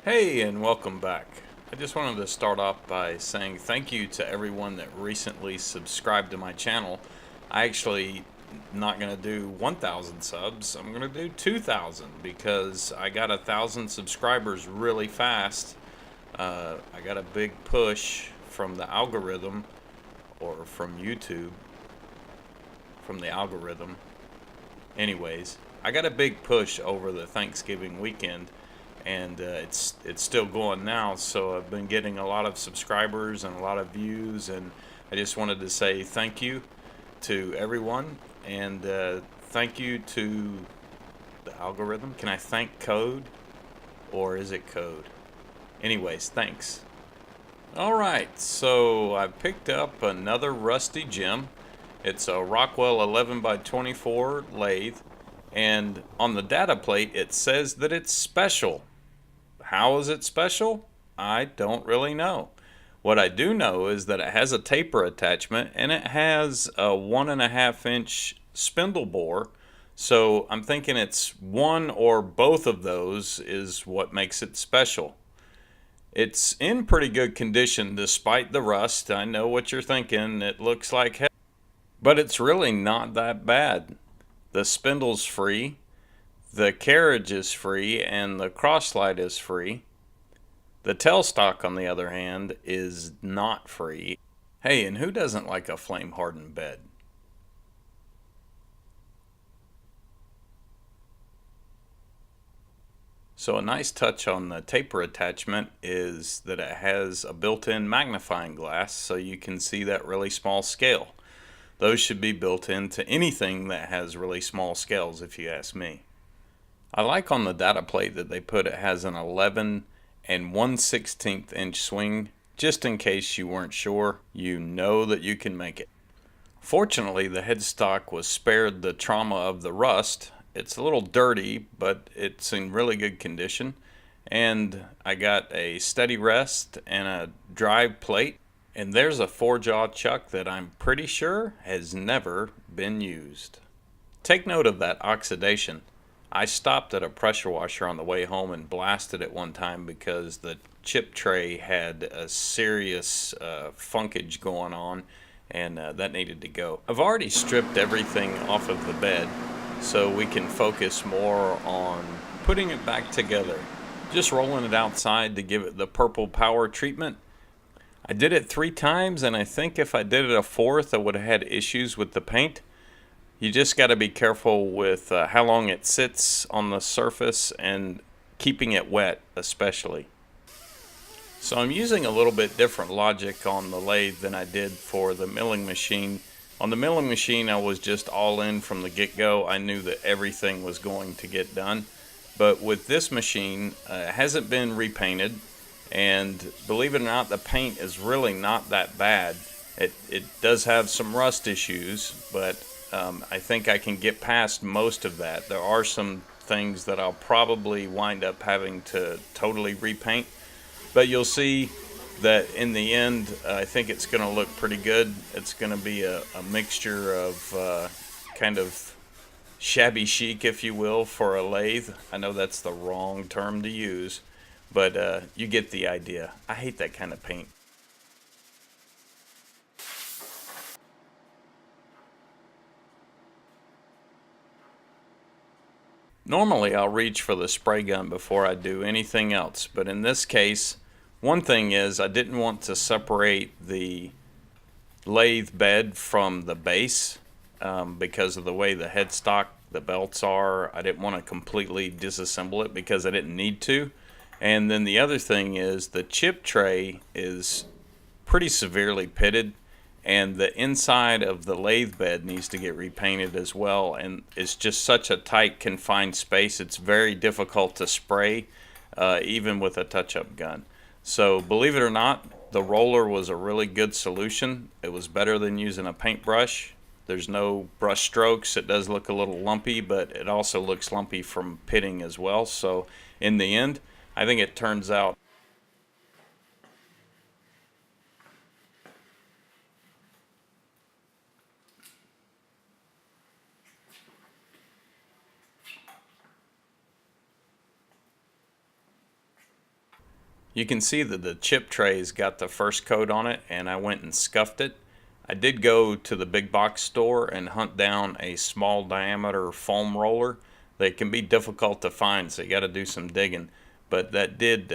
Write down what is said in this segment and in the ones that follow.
Hey, and welcome back. I just wanted to start off by saying thank you to everyone that recently subscribed to my channel. I actually not going to do 1,000 subs. I'm going to do 2,000 because I got 1,000 subscribers really fast. I got a big push from the algorithm, or from YouTube, from the algorithm. Anyways, I got a big push over the Thanksgiving weekend, and it's still going now. So I've been getting a lot of subscribers and a lot of views, and I just wanted to say thank you to everyone, and thank you to the algorithm. Can I thank code, or is it code? Anyways, thanks. All right, so I picked up another rusty gem. It's a Rockwell 11 by 24 lathe, and on the data plate it says that it's special. How is it special? I don't really know. What I do know is that it has a taper attachment and it has a 1.5 inch spindle bore. So I'm thinking it's one or both of those is what makes it special. It's in pretty good condition despite the rust. I know what you're thinking. It looks like hell, but it's really not that bad. The spindle's free, the carriage is free, and the crosslight is free. The tailstock, on the other hand, is not free. Hey, and who doesn't like a flame hardened bed? So a nice touch on the taper attachment is that it has a built-in magnifying glass so you can see that really small scale. Those should be built into anything that has really small scales, if you ask me. I like on the data plate that they put it has an 11 and 1/16 inch swing, just in case you weren't sure. You know that you can make it. Fortunately, the headstock was spared the trauma of the rust. It's a little dirty, but it's in really good condition. And I got a steady rest and a drive plate. And there's a 4-jaw chuck that I'm pretty sure has never been used. Take note of that oxidation. I stopped at a pressure washer on the way home and blasted it one time because the chip tray had a serious funkage going on, and that needed to go. I've already stripped everything off of the bed so we can focus more on putting it back together. Just rolling it outside to give it the purple power treatment. I did it 3 times, and I think if I did it a 4th I would have had issues with the paint. You just got to be careful with how long it sits on the surface and keeping it wet especially. So I'm using a little bit different logic on the lathe than I did for the milling machine. On the milling machine I was just all in from the get-go. I knew that everything was going to get done. But with this machine, it hasn't been repainted, and believe it or not, the paint is really not that bad. It does have some rust issues, but I think I can get past most of that. There are some things that I'll probably wind up having to totally repaint, but you'll see that in the end, I think it's going to look pretty good. It's going to be a mixture of kind of shabby chic, if you will, for a lathe. I know that's the wrong term to use, but you get the idea. I hate that kind of paint. Normally I'll reach for the spray gun before I do anything else, but in this case, one thing is I didn't want to separate the lathe bed from the base because of the way the headstock, the belts are. I didn't want to completely disassemble it because I didn't need to. And then the other thing is the chip tray is pretty severely pitted, and the inside of the lathe bed needs to get repainted as well, and it's just such a tight confined space. It's very difficult to spray even with a touch-up gun. So believe it or not, the roller was a really good solution. It was better than using a paintbrush. There's no brush strokes. It does look a little lumpy, but it also looks lumpy from pitting as well. So in the end, I think it turns out. You can see that the chip tray's got the first coat on it, and I went and scuffed it. I did go to the big box store and hunt down a small diameter foam roller. They can be difficult to find, so you got to do some digging. But that did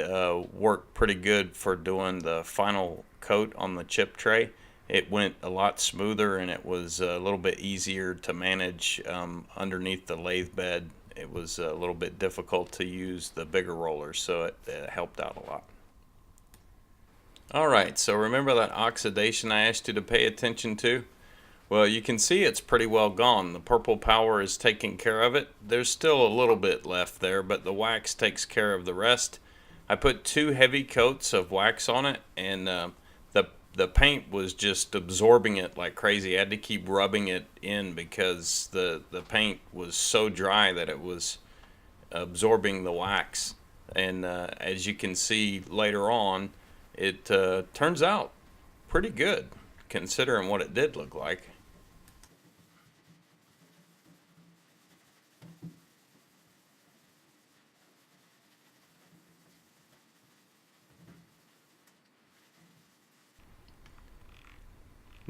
work pretty good for doing the final coat on the chip tray. It went a lot smoother, and it was a little bit easier to manage underneath the lathe bed. It was a little bit difficult to use the bigger rollers, so it helped out a lot. Alright, so remember that oxidation I asked you to pay attention to? Well, you can see it's pretty well gone. The purple power is taking care of it. There's still a little bit left there, but the wax takes care of the rest. I put 2 heavy coats of wax on it, and the paint was just absorbing it like crazy. I had to keep rubbing it in because the paint was so dry that it was absorbing the wax. And as you can see later on, it turns out pretty good considering what it did look like.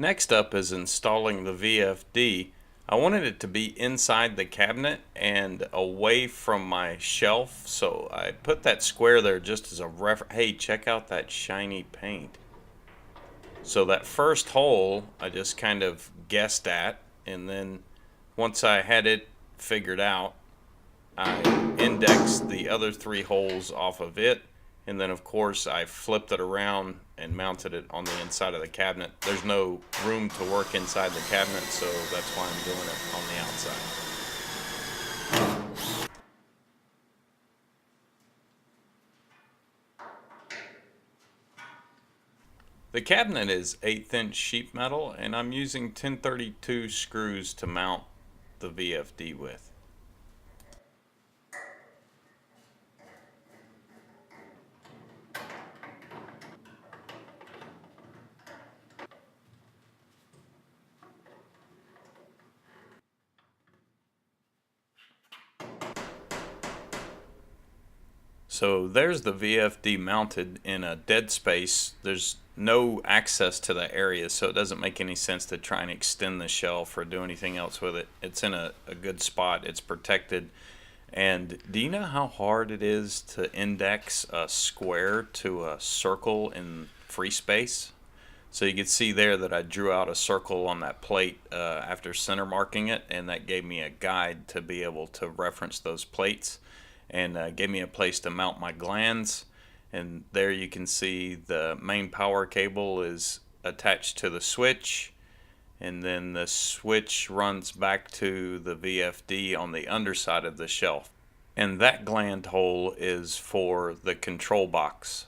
Next up is installing the VFD. I wanted it to be inside the cabinet and away from my shelf, so I put that square there just as a reference. Hey, check out that shiny paint. So that first hole I just kind of guessed at, and then once I had it figured out, I indexed the other 3 holes off of it, and then of course I flipped it around and mounted it on the inside of the cabinet. There's no room to work inside the cabinet, so that's why I'm doing it on the outside. The cabinet is 1/8 inch sheet metal, and I'm using 1032 screws to mount the VFD with. So there's the VFD mounted in a dead space. There's no access to the area, so it doesn't make any sense to try and extend the shelf or do anything else with it. It's in a good spot. It's protected. And do you know how hard it is to index a square to a circle in free space? So you can see there that I drew out a circle on that plate after center marking it, and that gave me a guide to be able to reference those plates, and gave me a place to mount my glands. And there you can see the main power cable is attached to the switch, and then the switch runs back to the VFD on the underside of the shelf. And that gland hole is for the control box.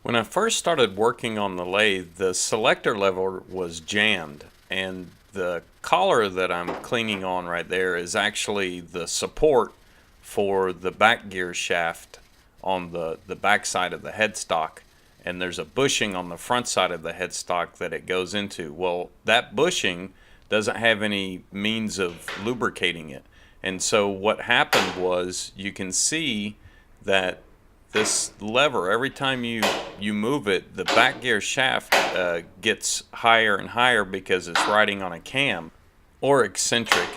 When I first started working on the lathe, the selector lever was jammed, and the collar that I'm cleaning on right there is actually the support for the back gear shaft on the back side of the headstock, and there's a bushing on the front side of the headstock that it goes into. Well, that bushing doesn't have any means of lubricating it, and so what happened was, you can see that this lever, every time you move it, the back gear shaft gets higher and higher because it's riding on a cam or eccentric.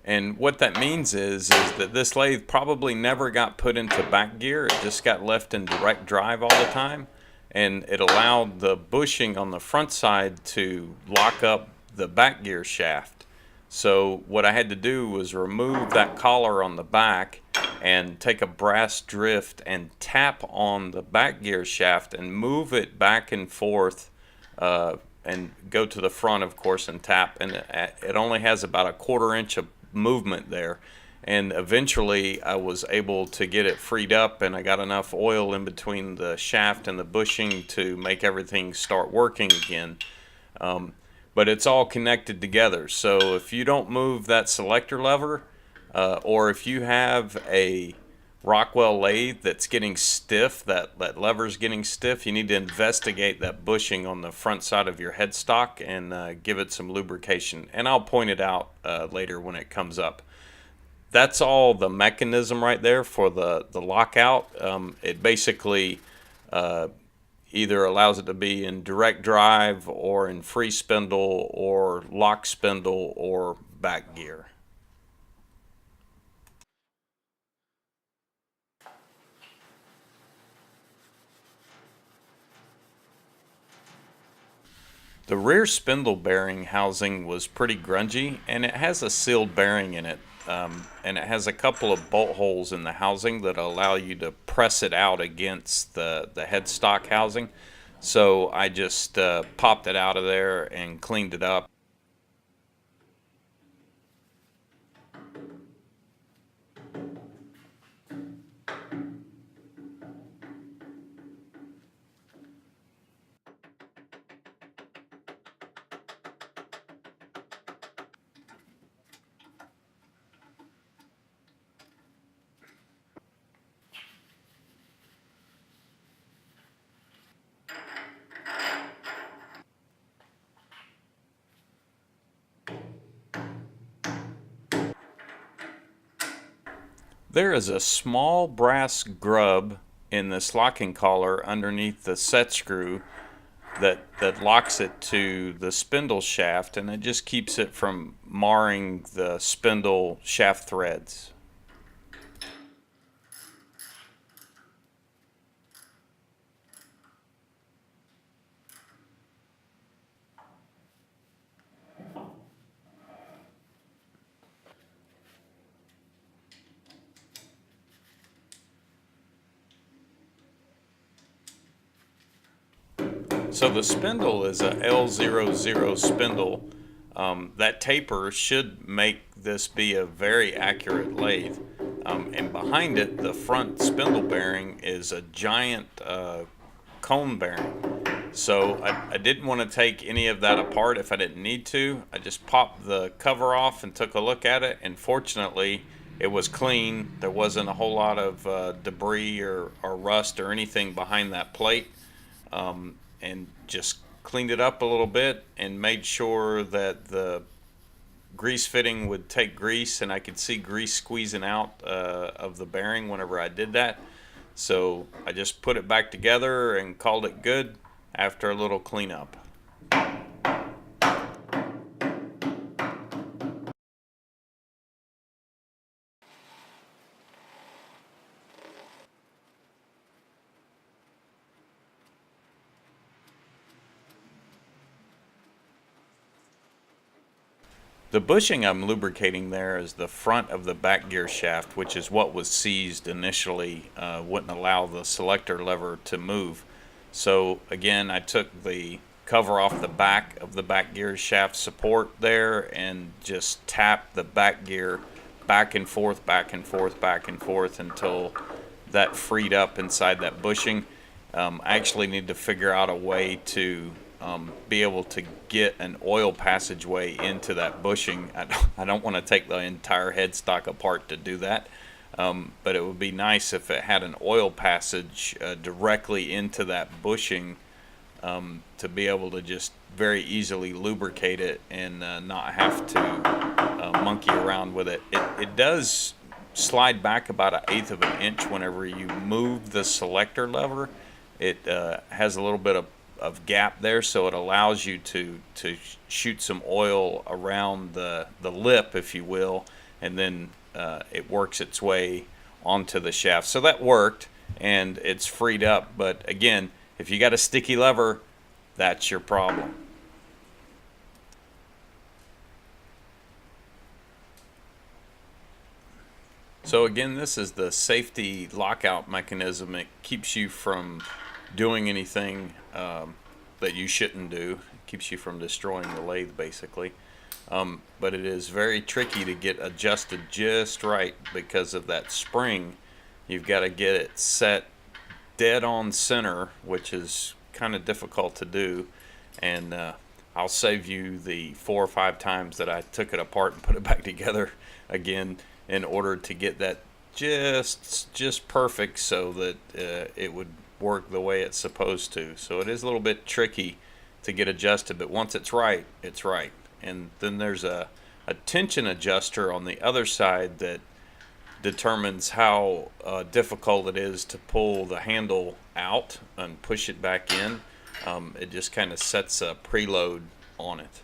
And what that means is that this lathe probably never got put into back gear. It just got left in direct drive all the time, and it allowed the bushing on the front side to lock up the back gear shaft. So what I had to do was remove that collar on the back and take a brass drift and tap on the back gear shaft and move it back and forth, and go to the front, of course, and tap. And it only has about a 1/4 inch of movement there, and eventually I was able to get it freed up, and I got enough oil in between the shaft and the bushing to make everything start working again. But it's all connected together, so if you don't move that selector lever, or if you have a Rockwell lathe that's getting stiff, that lever's getting stiff, you need to investigate that bushing on the front side of your headstock and give it some lubrication. And I'll point it out later when it comes up. That's all the mechanism right there for the lockout. It basically Either allows it to be in direct drive or in free spindle or lock spindle or back gear. The rear spindle bearing housing was pretty grungy, and it has a sealed bearing in it. And it has a couple of bolt holes in the housing that allow you to press it out against the headstock housing. So I just popped it out of there and cleaned it up. There is a small brass grub in this locking collar underneath the set screw that locks it to the spindle shaft, and it just keeps it from marring the spindle shaft threads. So the spindle is a L00 spindle. That taper should make this be a very accurate lathe. And behind it, the front spindle bearing is a giant cone bearing. So I didn't want to take any of that apart if I didn't need to. I just popped the cover off and took a look at it, and fortunately it was clean. There wasn't a whole lot of debris or rust or anything behind that plate. And just cleaned it up a little bit and made sure that the grease fitting would take grease, and I could see grease squeezing out of the bearing whenever I did that. So I just put it back together and called it good after a little cleanup. The bushing I'm lubricating there is the front of the back gear shaft, which is what was seized initially, wouldn't allow the selector lever to move. So again, I took the cover off the back of the back gear shaft support there and just tapped the back gear back and forth, back and forth, back and forth until that freed up inside that bushing. I actually need to figure out a way to be able to get an oil passageway into that bushing. I don't want to take the entire headstock apart to do that, but it would be nice if it had an oil passage directly into that bushing, to be able to just very easily lubricate it and not have to monkey around with it. It does slide back about 1/8 of an inch whenever you move the selector lever. It has a little bit of gap there, so it allows you to shoot some oil around the lip, if you will, and then it works its way onto the shaft. So that worked, and it's freed up. But again, if you got a sticky lever, that's your problem. So again, this is the safety lockout mechanism. It keeps you from doing anything that you shouldn't do. It keeps you from destroying the lathe, basically. But it is very tricky to get adjusted just right because of that spring. You've got to get it set dead on center, which is kind of difficult to do. And I'll save you the 4 or 5 times that I took it apart and put it back together again in order to get that just perfect so that it would work the way it's supposed to. So it is a little bit tricky to get adjusted, but once it's right, it's right. And then there's a tension adjuster on the other side that determines how difficult it is to pull the handle out and push it back in. It just kind of sets a preload on it.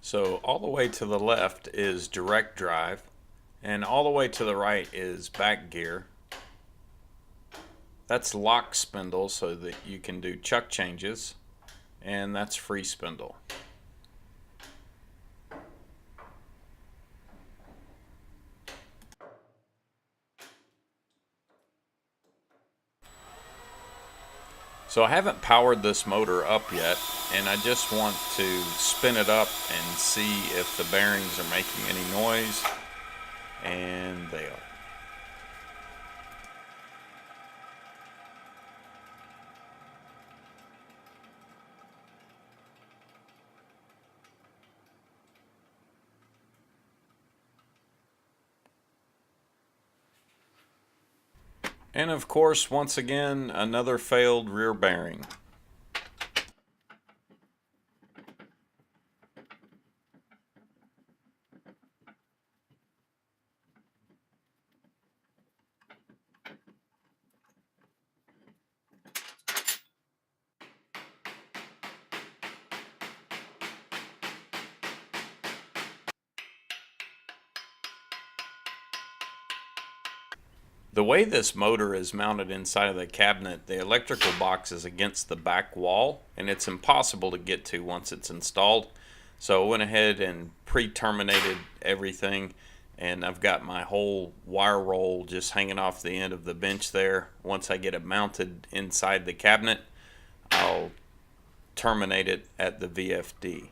So all the way to the left is direct drive, and all the way to the right is back gear. That's lock spindle so that you can do chuck changes, and that's free spindle. So I haven't powered this motor up yet, and I just want to spin it up and see if the bearings are making any noise, and they are. And of course, once again, another failed rear bearing. The way this motor is mounted inside of the cabinet, the electrical box is against the back wall, and it's impossible to get to once it's installed. So I went ahead and pre-terminated everything, and I've got my whole wire roll just hanging off the end of the bench there. Once I get it mounted inside the cabinet, I'll terminate it at the VFD.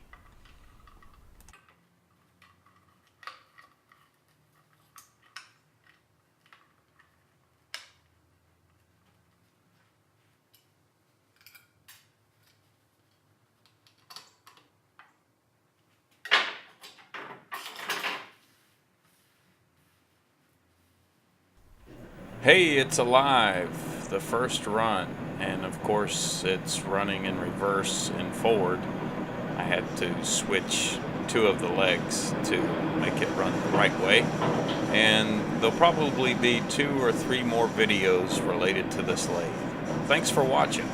Hey, it's alive, the first run, and of course it's running in reverse and forward. I had to switch two of the legs to make it run the right way, and there'll probably be 2 or 3 more videos related to this lathe. Thanks for watching.